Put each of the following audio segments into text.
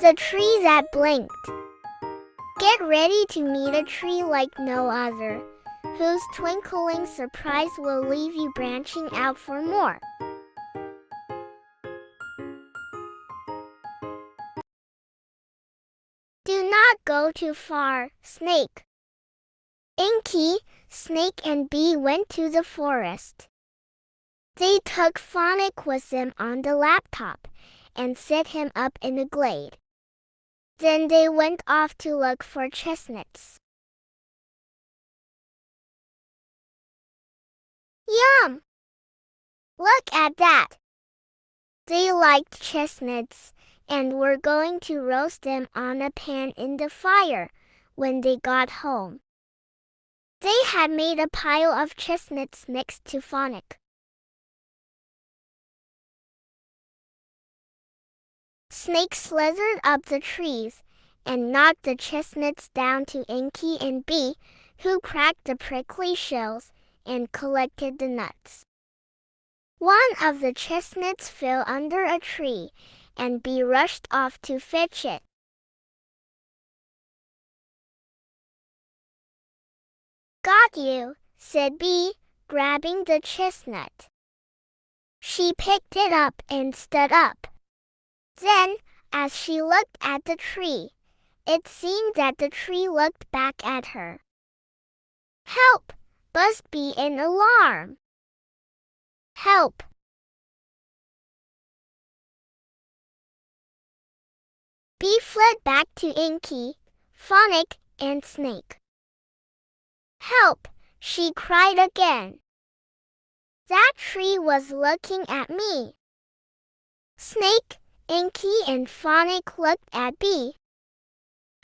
The tree that blinked. Get ready to meet a tree like no other, whose twinkling surprise will leave you branching out for more. Do not go too far, Snake. Inky, Snake and Bee went to the forest. They took Phonic with them on the laptop and set him up in a glade. Then they went off to look for chestnuts. Yum! Look at that! They liked chestnuts and were going to roast them on a pan in the fire when they got home. They had made a pile of chestnuts next to Phonic. Snake slithered up the trees and knocked the chestnuts down to Inky and Bee, who cracked the prickly shells and collected the nuts. One of the chestnuts fell under a tree, and Bee rushed off to fetch it. Got you, said Bee, grabbing the chestnut. She picked it up and stood up. Then, as she looked at the tree, it seemed that the tree looked back at her. Help! Buzzed Bee in alarm. Help! Bee fled back to Inky, Phonic, and Snake. Help! She cried again. That tree was looking at me. Snake, Inky, and Phonic looked at Bee.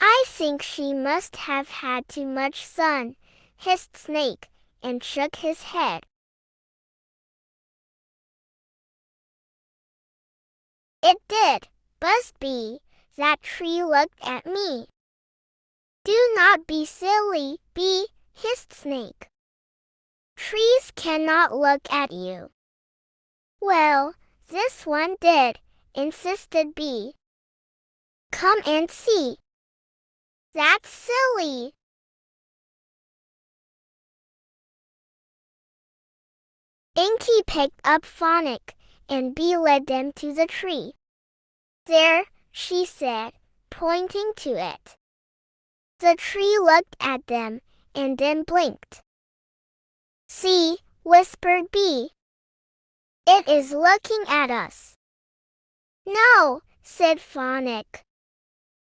I think she must have had too much sun, hissed Snake, and shook his head. It did, buzzed Bee. That tree looked at me. Do not be silly, Bee, hissed Snake. Trees cannot look at you. Well, this one did, insisted Bee. Come and see. That's silly. Inky picked up Phonic, and Bee led them to the tree. There, she said, pointing to it. The tree looked at them, and then blinked. See, whispered Bee. It is looking at us. No, said Phonic.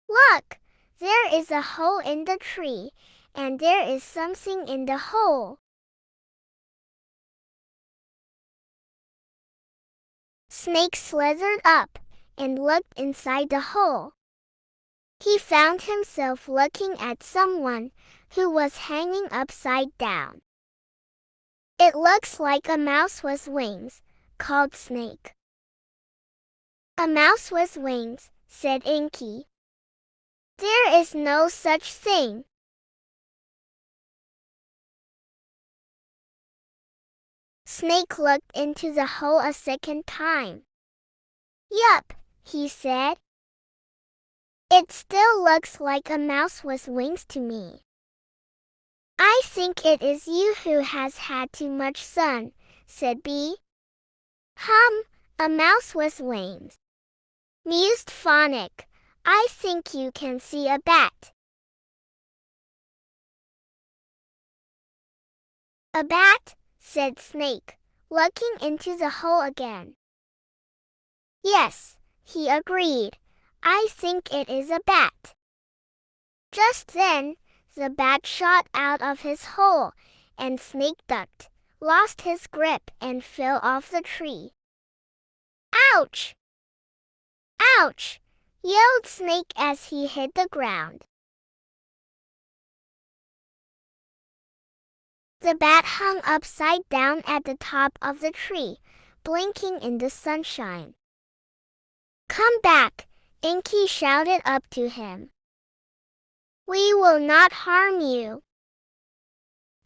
Look, there is a hole in the tree, and there is something in the hole. Snake slithered up and looked inside the hole. He found himself looking at someone who was hanging upside down. It looks like a mouse with wings, called Snake. A mouse with wings, said Inky. There is no such thing. Snake looked into the hole a second time. Yup, he said. It still looks like a mouse with wings to me. I think it is you who has had too much sun, said Bee. A mouse with wings, mused Phonic. I think you can see a bat. A bat, said Snake, looking into the hole again. Yes, he agreed. I think it is a bat. Just then, the bat shot out of his hole, and Snake ducked, lost his grip, and fell off the tree. Ouch! Ouch! Yelled Snake as he hit the ground. The bat hung upside down at the top of the tree, blinking in the sunshine. Come back, Inky shouted up to him. We will not harm you.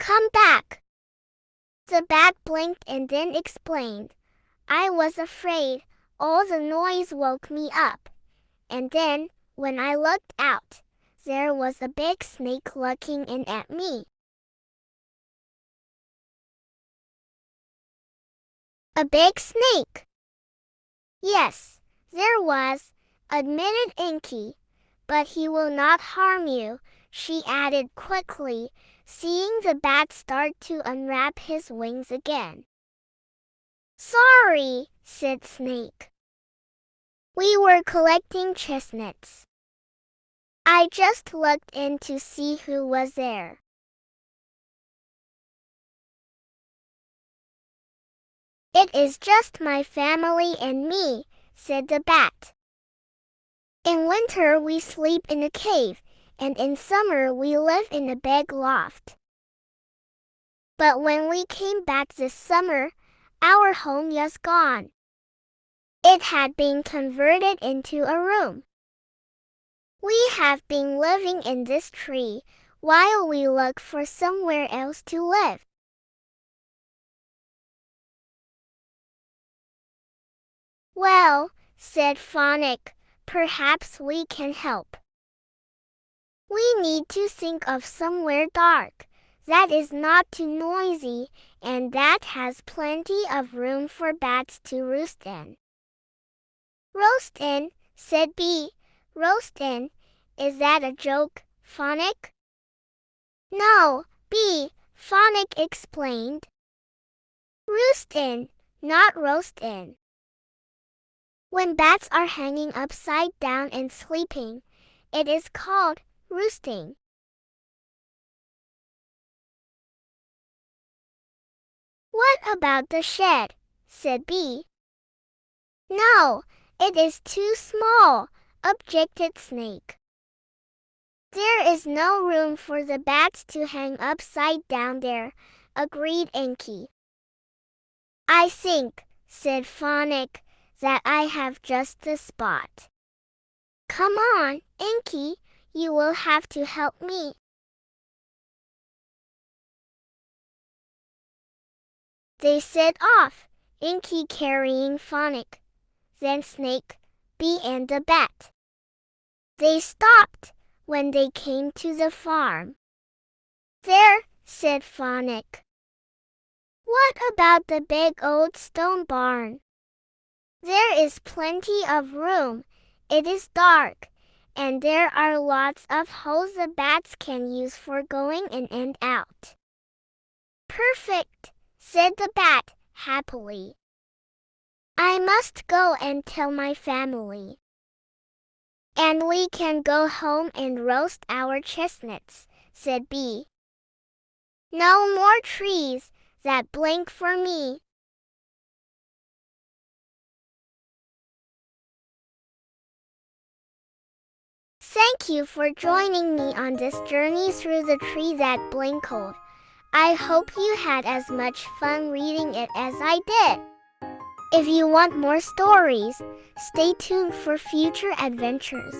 Come back. The bat blinked and then explained. I was afraid. All the noise woke me up. And then, When I looked out, there was a big snake looking in at me. A big snake? Yes, there was, admitted Inky. But he will not harm you, she added quickly, seeing the bat start to unwrap his wings again. Sorry, said Snake. We were collecting chestnuts. I just looked in to see who was there. It is just my family and me, said the bat. In winter we sleep in a cave, and in summer we live in a big loft. But when we came back this summer, our home was gone. It had been converted into a room. We have been living in this tree while we look for somewhere else to live. Well, said Phonics, perhaps we can help. We need to think of somewhere dark, that is not too noisy, and that has plenty of room for bats to roost in. Roast in, said Bee. Roast in? Is that a joke, Phonics? No, Bee, Phonics explained. Roost in, not roast in. When bats are hanging upside down and sleeping, it is called roosting. What about the shed? Said Bee. No, it is too small, objected Snake. There is no room for the bats to hang upside down there, agreed Inky. I think, said Phonics, that I have just the spot. Come on, Inky, you will have to help me. They set off, Inky carrying Phonics, then Snake, Bee and the bat. They stopped when they came to the farm. There, said Phonics. What about the big old stone barn? There is plenty of room. It is dark, and there are lots of holes the bats can use for going in and out. Perfect, said the bat, happily. I must go and tell my family. And we can go home and roast our chestnuts, said Bee. No more trees that blink for me. Thank you for joining me on this journey through the tree that blinkled. I hope you had as much fun reading it as I did. If you want more stories, stay tuned for future adventures.